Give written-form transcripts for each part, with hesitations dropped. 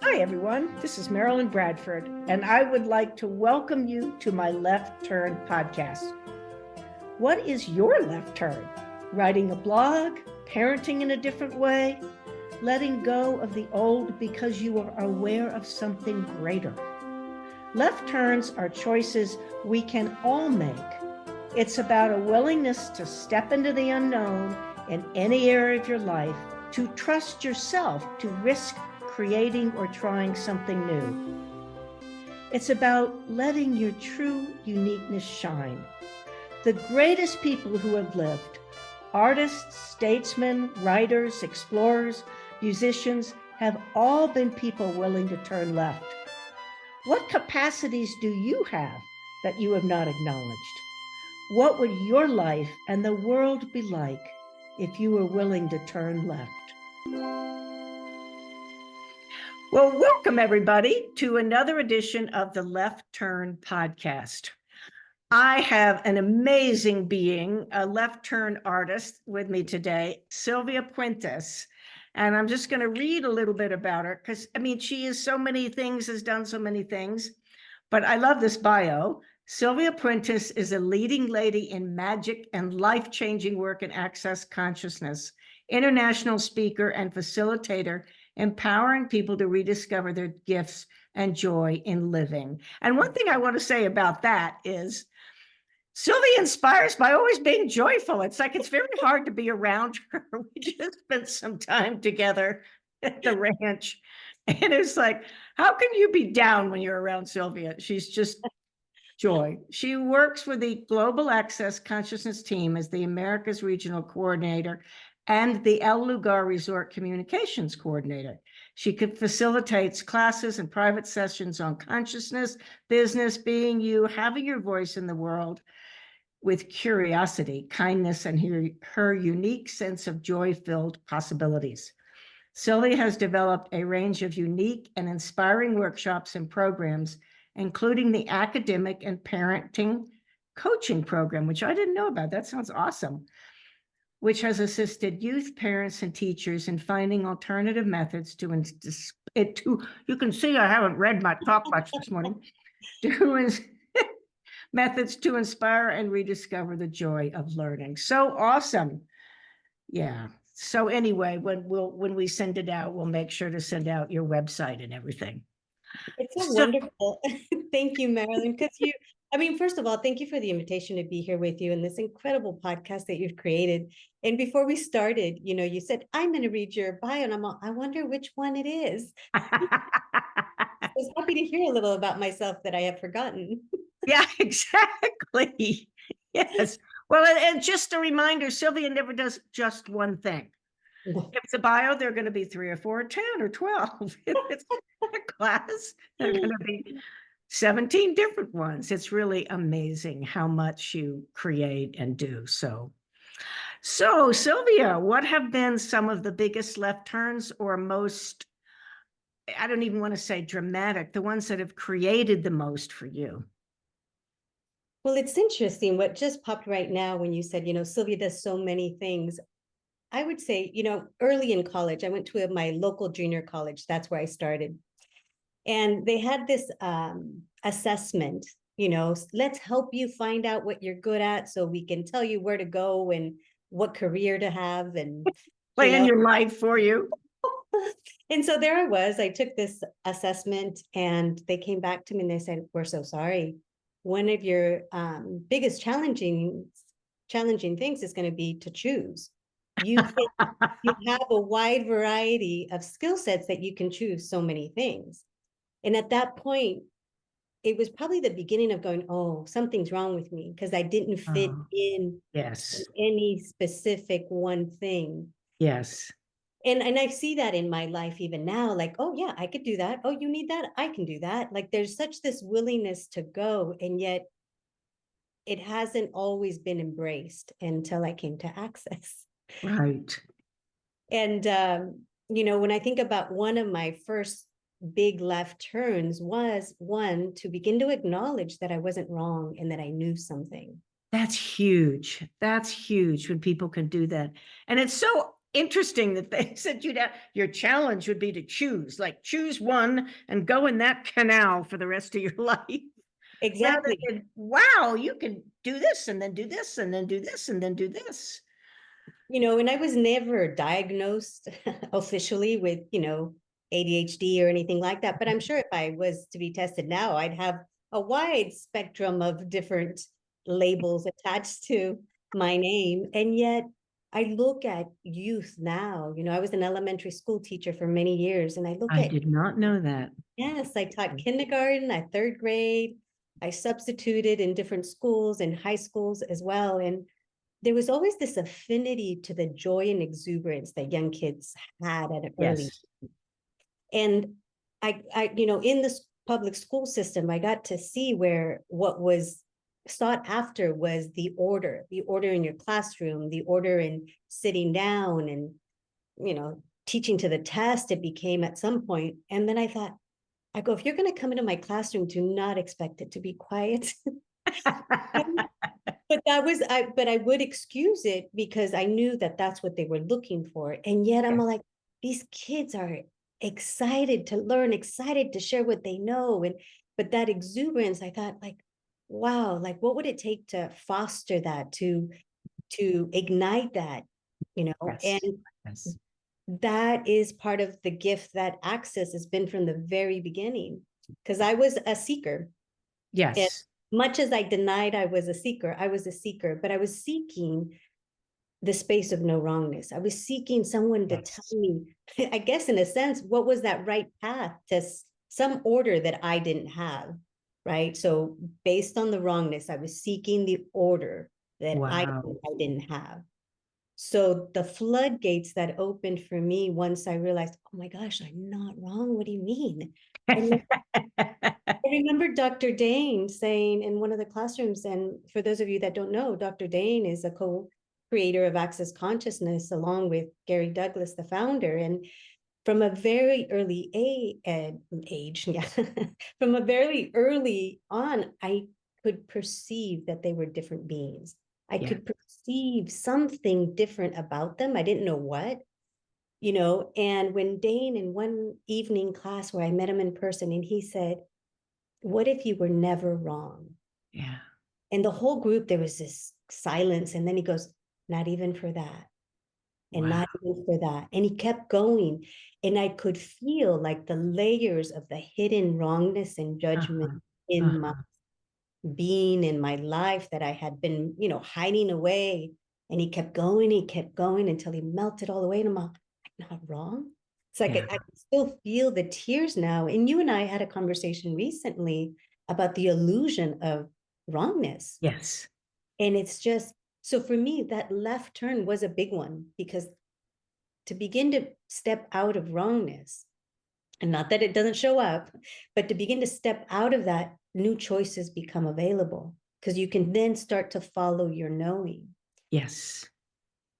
Hi, everyone. This is Marilyn Bradford, and I would like to welcome you to my Left Turn podcast. What is your left turn? Writing a blog, parenting in a different way, letting go of the old because you are aware of something greater. Left turns are choices we can all make. It's about a willingness to step into the unknown in any area of your life, to trust yourself, to risk creating or trying something new. It's about letting your true uniqueness shine. The greatest people who have lived, artists, statesmen, writers, explorers, musicians, have all been people willing to turn left. What capacities do you have that you have not acknowledged? What would your life and the world be like if you were willing to turn left? Well, welcome everybody to another edition of the Left Turn podcast. I have an amazing being, a left turn artist with me today, Sylvia Puentes. And I'm just going to read a little bit about her because, she is so many things, has done so many things, but I love this bio. Sylvia Puentes is a leading lady in magic and life-changing work in access consciousness, international speaker and facilitator, empowering people to rediscover their gifts and joy in living. And one thing I want to say about that is Sylvia inspires by always being joyful. It's like it's very hard to be around her. We just spent some time together at the ranch. And it's like, how can you be down when you're around Sylvia? She's just joy. She works with the Global Access Consciousness team as the Americas Regional Coordinator and the Lugar Resort Communications Coordinator. She facilitates classes and private sessions on consciousness, business, being you, having your voice in the world with curiosity, kindness, and her unique sense of joy-filled possibilities. Sylvia has developed a range of unique and inspiring workshops and programs, including the academic and parenting coaching program, which I didn't know about. That sounds awesome. Which has assisted youth, parents, and teachers in finding alternative methods to you can see I haven't read my talk much this morning, methods to inspire and rediscover the joy of learning. So awesome. Yeah. So anyway, when we send it out, we'll make sure to send out your website and everything. It's so wonderful. Thank you, Marilyn, because first of all, thank you for the invitation to be here with you in this incredible podcast that you've created. And before we started, you said, I'm going to read your bio, and I wonder which one it is. I was happy to hear a little about myself that I have forgotten. Yeah, exactly. Yes. Well, and just a reminder, Sylvia never does just one thing. If it's a bio, they're going to be 3 or 4 or 10 or 12. If it's a class, they're going to be 17 different ones. It's really amazing how much you create and do. So Sylvia, what have been some of the biggest left turns or most, I don't even want to say dramatic, the ones that have created the most for you? Well, it's interesting what just popped right now when you said, Sylvia does so many things. I would say, early in college, I went to my local junior college. That's where I started. And they had this assessment, let's help you find out what you're good at so we can tell you where to go and what career to have and plan your life for you. And so there I was. I took this assessment and they came back to me and they said, we're so sorry. One of your biggest challenging things is going to be to choose. You have a wide variety of skill sets that you can choose so many things. And at that point, it was probably the beginning of going, oh, something's wrong with me because I didn't fit in any specific one thing. Yes. And I see that in my life even now, like, oh yeah, I could do that. Oh, you need that? I can do that. Like there's such this willingness to go, and yet it hasn't always been embraced until I came to Access. Right. And, when I think about one of my first big left turns was one to begin to acknowledge that I wasn't wrong and that I knew something. That's huge. That's huge when people can do that. And it's so interesting that they said your challenge would be to choose, like choose one and go in that canal for the rest of your life. Rather Exactly. than, wow, you can do this and then do this and then do this and then do this. And I was never diagnosed officially with, ADHD or anything like that. But I'm sure if I was to be tested now, I'd have a wide spectrum of different labels attached to my name. And yet I look at youth now, I was an elementary school teacher for many years, and I look I at, did not know that. yes, I taught kindergarten, I third grade, I substituted in different schools and high schools as well. And there was always this affinity to the joy and exuberance that young kids had at an early. Yes. And in this public school system, I got to see where what was sought after was the order in your classroom, the order in sitting down and, teaching to the test, it became at some point. And then I go, if you're going to come into my classroom, do not expect it to be quiet. But I would excuse it because I knew that that's what they were looking for. And yet I'm like, these kids are excited to learn, excited to share what they know. But that exuberance, I thought, like, wow, like what would it take to foster that, to ignite that, Yes. and Yes. that is part of the gift that Access has been from the very beginning. Because I was a seeker. And Yes. much as I denied I was a seeker, but I was seeking the space of no wrongness. I was seeking someone to tell Yes. me, I guess in a sense, what was that right path to some order that I didn't have, right? So based on the wrongness, I was seeking the order that I Wow. didn't have. So the floodgates that opened for me once I realized, oh my gosh, I'm not wrong. What do you mean? And I remember Dr. Dane saying in one of the classrooms, and for those of you that don't know, Dr. Dane is a co-creator of Access Consciousness along with Gary Douglas, the founder. And from a very early age, yeah, from a very early on, I could perceive that they were different beings. I Yeah. could perceive something different about them. I didn't know what, and when Dane in one evening class where I met him in person, and he said, what if you were never wrong? Yeah. And the whole group, there was this silence. And then he goes, not even for that. And Wow. not even for that. And he kept going. And I could feel like the layers of the hidden wrongness and judgment Uh-huh. in my Uh-huh. being, in my life that I had been, hiding away. And he kept going until he melted all the way. And I'm like, I'm not wrong. It's like Yeah. I can still feel the tears now. And you and I had a conversation recently about the illusion of wrongness. Yes. And it's just, so for me, that left turn was a big one, because to begin to step out of wrongness, and not that it doesn't show up, but to begin to step out of that, new choices become available, because you can then start to follow your knowing. Yes.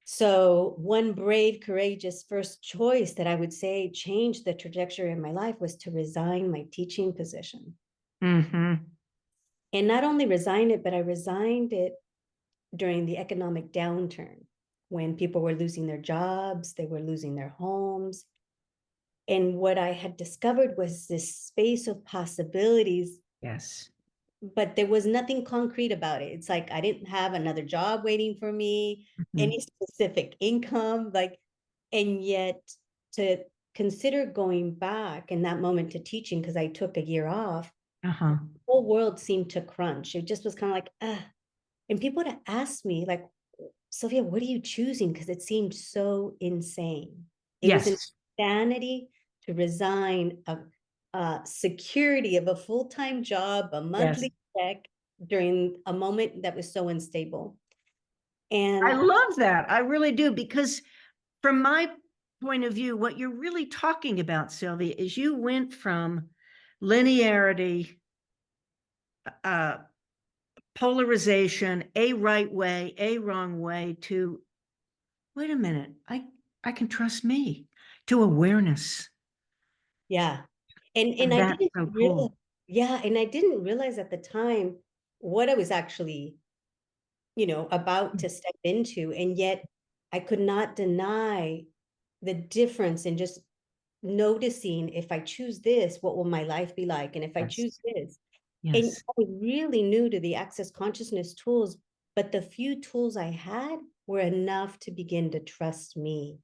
So one brave, courageous first choice that I would say changed the trajectory of my life was to resign my teaching position. Mm-hmm. And not only resign it, but I resigned it during the economic downturn, when people were losing their jobs, they were losing their homes. And what I had discovered was this space of possibilities, Yes. but there was nothing concrete about it. It's like I didn't have another job waiting for me, Mm-hmm. any specific income, and yet to consider going back in that moment to teaching, because I took a year off, Uh-huh. the whole world seemed to crunch. It just was kind of like, and people would ask me, like, Sylvia, what are you choosing? Because it seemed so insane. It was Yes. insanity to resign a security of a full-time job, a Yes. monthly check, during a moment that was so unstable. I And love that. I really do, because from my point of view, what you're really talking about, Sylvia, is you went from linearity, uh, polarization, a right way, a wrong way, to, wait a minute, I can trust me, to awareness. yeah, and And I that's didn't so realize, cool. yeah, and I didn't realize at the time what I was actually, about to step into. And yet I could not deny the difference in just noticing, if I choose this, what will my life be like? And if I Yes. choose this, and Yes. I was really new to the access consciousness tools, but the few tools I had were enough to begin to trust me.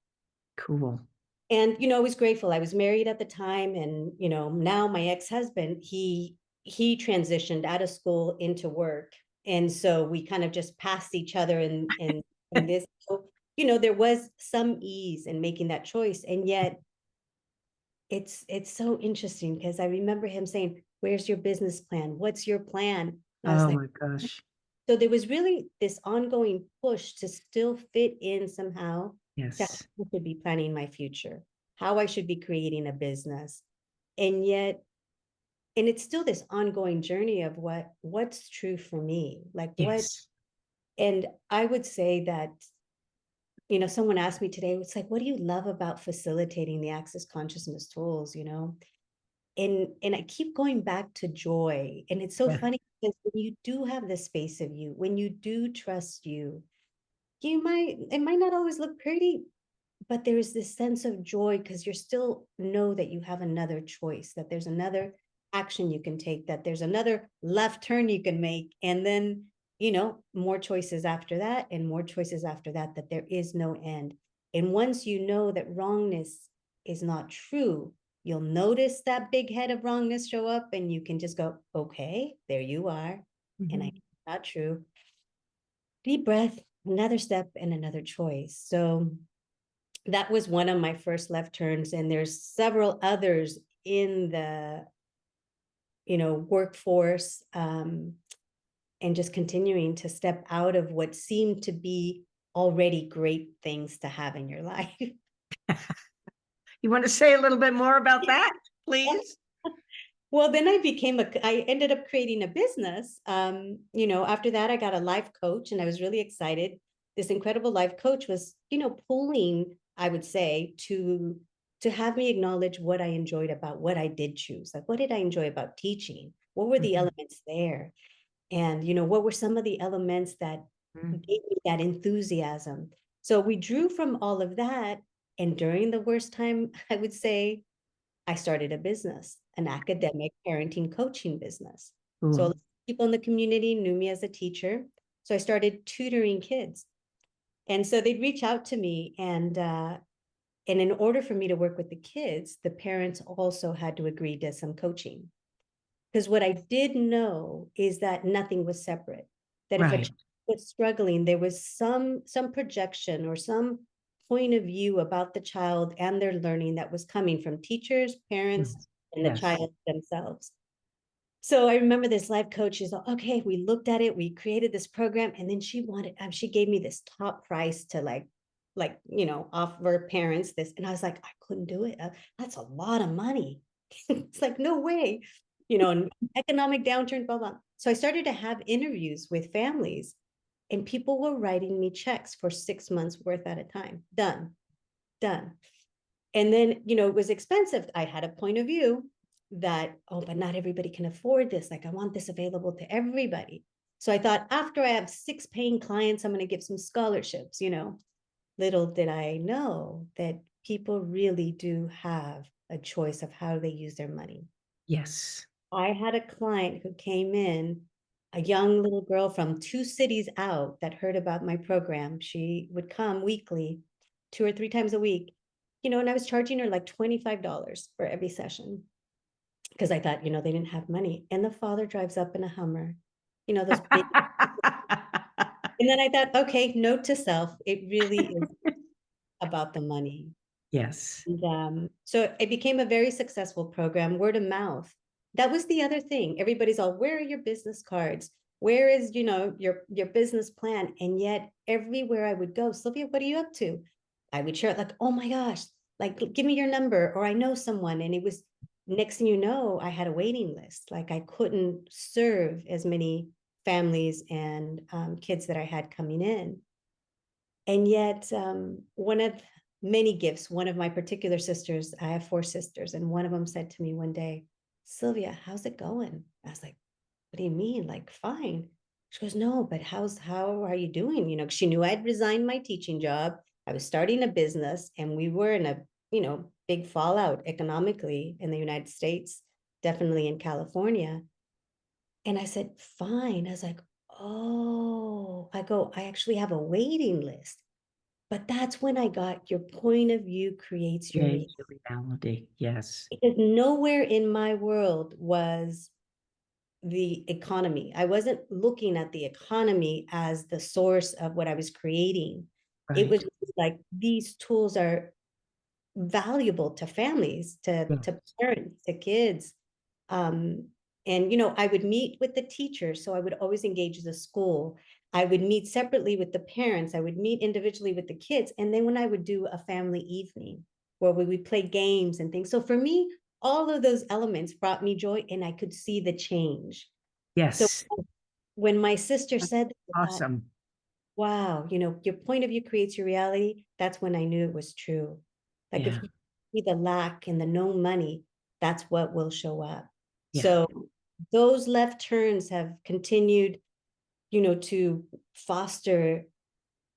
Cool. And, I was grateful. I was married at the time, and, now my ex-husband, he transitioned out of school into work. And so we kind of just passed each other in this. So, there was some ease in making that choice. And yet it's so interesting because I remember him saying, "Where's your business plan? What's your plan?" And I was Oh like, my gosh. so there was really this ongoing push to still fit in somehow, to how Yes. I should be planning my future, how I should be creating a business. And yet, and it's still this ongoing journey of what's true for me, like what. Yes. And I would say that, someone asked me today, it's like, what do you love about facilitating the access consciousness tools, and I keep going back to joy. And it's so Yeah. funny because when you do have the space of you, when you do trust you, it might not always look pretty, but there is this sense of joy because you're still know that you have another choice, that there's another action you can take, that there's another left turn you can make, and then, more choices after that, and more choices after that, that there is no end. And once you know that wrongness is not true, you'll notice that big head of wrongness show up, and you can just go, okay, there you are. And I Mhm. not true. Deep breath, another step, and another choice. So that was one of my first left turns, and there's several others in the workforce, and just continuing to step out of what seemed to be already great things to have in your life. You want to say a little bit more about that, please? Well, then I ended up creating a business. After that, I got a life coach, and I was really excited. This incredible life coach was, pulling, I would say, to have me acknowledge what I enjoyed about what I did choose. Like, what did I enjoy about teaching? What were the Mhm. elements there? And, what were some of the elements that Mhm. gave me that enthusiasm? So we drew from all of that. And during the worst time, I would say, I started a business, an academic parenting coaching business. So a lot Cool. of people in the community knew me as a teacher. So I started tutoring kids. And so they'd reach out to me, and in order for me to work with the kids, the parents also had to agree to some coaching. Because what I did know is that nothing was separate. That if a Right. child was struggling, there was some projection or some point of view about the child and their learning that was coming from teachers, parents, Mhm. and the Yes. child themselves. So I remember this life coach is like, okay, we looked at it, we created this program, and then she gave me this top price to offer parents this, and I was like, I couldn't do it. That's a lot of money. It's like, no way, and economic downturn, blah blah. So I started to have interviews with families, and people were writing me checks for 6 months worth at a time. Done, done. And then, it was expensive. I had a point of view that, oh, but not everybody can afford this. Like, I want this available to everybody. So I thought, after I have 6 paying clients, I'm going to give some scholarships. Little did I know that people really do have a choice of how they use their money. Yes. I had a client who came in, a young little girl from 2 cities out that heard about my program. She would come weekly, 2 or 3 times a week, and I was charging her like $25 for every session because I thought, they didn't have money. And the father drives up in a Hummer, those big. And then I thought, okay, note to self, it really is about the money. Yes. And so it became a very successful program, word of mouth. That was the other thing. Everybody's all, where are your business cards? Where is, your business plan? And yet everywhere I would go, Sylvia, what are you up to? I would share it like, oh my gosh, like give me your number, or I know someone. And it was, next thing you know, I had a waiting list. Like, I couldn't serve as many families and kids that I had coming in. And yet, one of many gifts, one of my particular sisters, I have 4 sisters, and one of them said to me one day, Sylvia, how's it going? I was like, what do you mean? Like, fine. She goes, no, but how are you doing? She knew I'd resigned my teaching job. I was starting a business, and we were in a, big fallout economically in the United States, definitely in California. And I said, fine. I was like, oh, I actually have a waiting list. But that's when I got your point of view creates your reality. Create your reality. Yes. Because nowhere in my world was the economy. I wasn't looking at the economy as the source of what I was creating. It Right. was like these tools are valuable to families, to Yes. parents, to kids. Um, and I would meet with the teachers, so I would always engage the school. I would meet separately with the parents. I would meet individually with the kids. And then when I would do a family evening where we would play games and things. So for me, all of those elements brought me joy, and I could see the change. So Yes. when my sister That's said that, I thought, awesome. wow, your point of view creates your reality. That's when I knew it was true. Like if Yeah. you see the lack and the no money, that's what will show up. Yeah. So those left turns have continued, to foster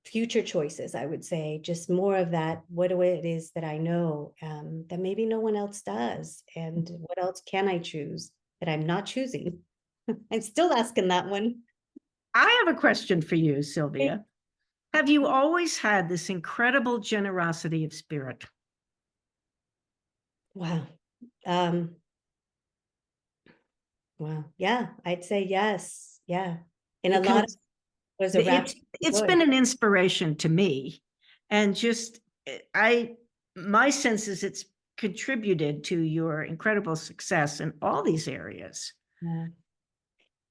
future choices, I would say, just more of that, what it is that I know, that maybe no one else does. And what else can I choose that I'm not choosing? I'm still asking that one. I have a question for you, Sylvia. Have you always had this incredible generosity of spirit? Wow. Um, wow. Yeah, I'd say yes. Yeah. And a lot of Because it was a rapid it's joy. been an inspiration to me, and just I my sense is it's contributed to your incredible success in all these areas. Yeah.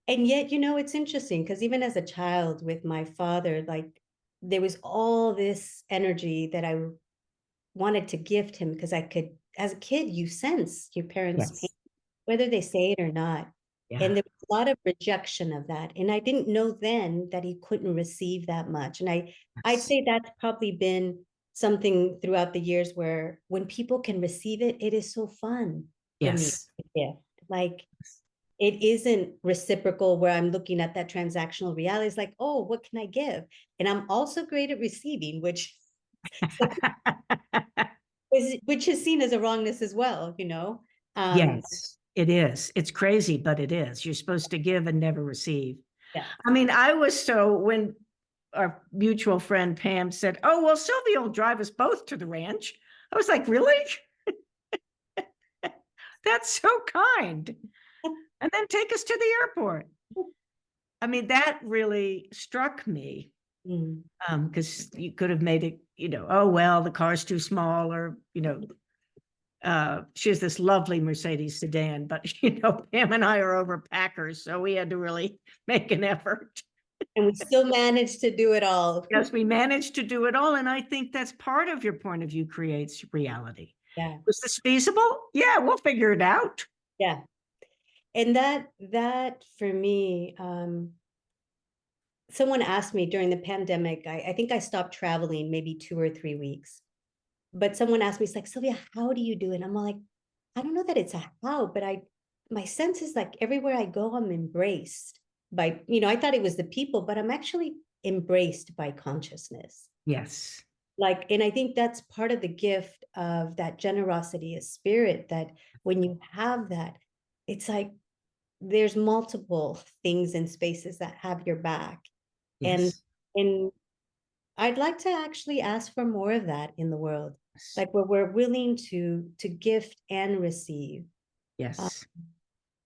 And yet, it's interesting because even as a child with my father, like there was all this energy that I wanted to gift him because I could, as a kid, you sense your parents' pain, Yes. whether they say it or not. And Yeah. there was a lot of rejection of that. And I didn't know then that he couldn't receive that much. And I'd Yes. say that's probably been something throughout the years where when people can receive it, it is so fun for me. Yes. Yeah. Like it isn't reciprocal where I'm looking at that transactional reality. It's like, oh, what can I give? And I'm also great at receiving, which is seen as a wrongness as well. Um, Yes, it is. It's crazy, but it is. You're supposed to give and never receive. yeah. I mean, I was so when our mutual friend Pam said, "Oh, well, Sylvia will drive us both to the ranch." I was like, "Really? That's so kind." And then take us to the airport. I mean, that really struck me Mm. because you could have made it, oh, well, the car's too small, or, she has this lovely Mercedes sedan, but, Pam and I are overpackers, so we had to really make an effort. And we still managed to do it all. Yes, we managed to do it all. And I think that's part of your point of view creates reality. Yeah. Was this feasible? Yeah, we'll figure it out. Yeah. And that for me, someone asked me during the pandemic, I think I stopped traveling maybe 2 or 3 weeks. But someone asked me, it's like, Sylvia, how do you do it? I'm like, I don't know that it's a how, but my sense is like everywhere I go, I'm embraced by, I thought it was the people, but I'm actually embraced by consciousness. Yes. Like, and I think that's part of the gift of that generosity of spirit, that when you have that, it's like there's multiple things and spaces that have your back. And Yes. and I'd like to actually ask for more of that in the world, Yes. like where we're willing to gift and receive. Uh, Yes.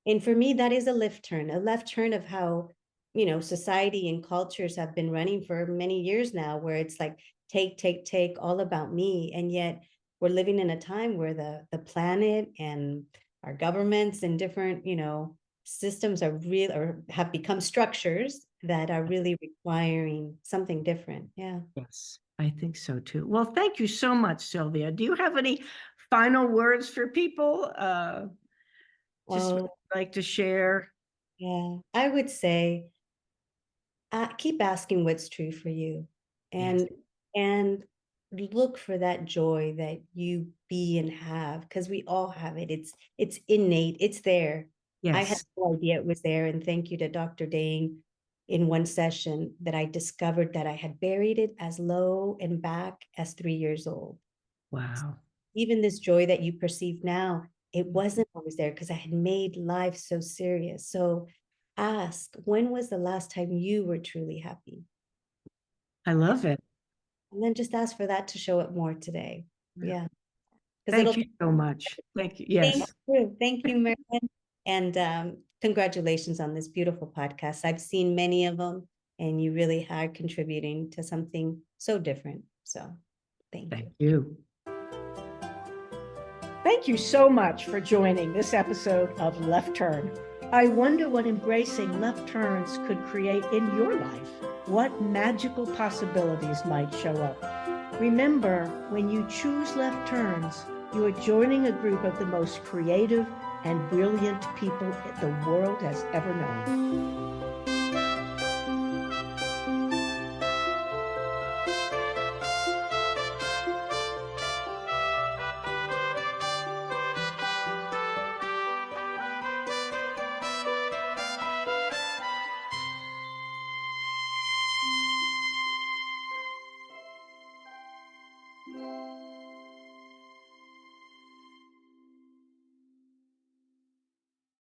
and for me, that is a left turn of how, society and cultures have been running for many years now, where it's like take, all about me. And yet we're living in a time where the planet and our governments and different, systems are real or have become structures that are really requiring something different. Yeah. Yes. I think so too. Well, thank you so much, Sylvia. Do you have any final words for people? Just Oh, like to share? yeah. I would say keep asking what's true for you, Yes. and look for that joy that you be and have, because we all have it. It's innate. It's there. I had Yes. no idea it was there. And thank you to Dr. Dane, in one session that I discovered that I had buried it as low and back as 3 years old. Wow. Even this joy that you perceive now, it wasn't always there because I had made life so serious. So ask, when was the last time you were truly happy? I love it. And then just ask for that to show up more today. Yeah. Because Thank it'll you so much. Thank you. Thank Yes. you. Thank you, Marian. And congratulations on this beautiful podcast. I've seen many of them, and you really are contributing to something so different. So thank Thank you. you. Thank you so much for joining this episode of Left Turn. I wonder what embracing left turns could create in your life. What magical possibilities might show up. Remember, when you choose left turns, you are joining a group of the most creative and brilliant people the world has ever known.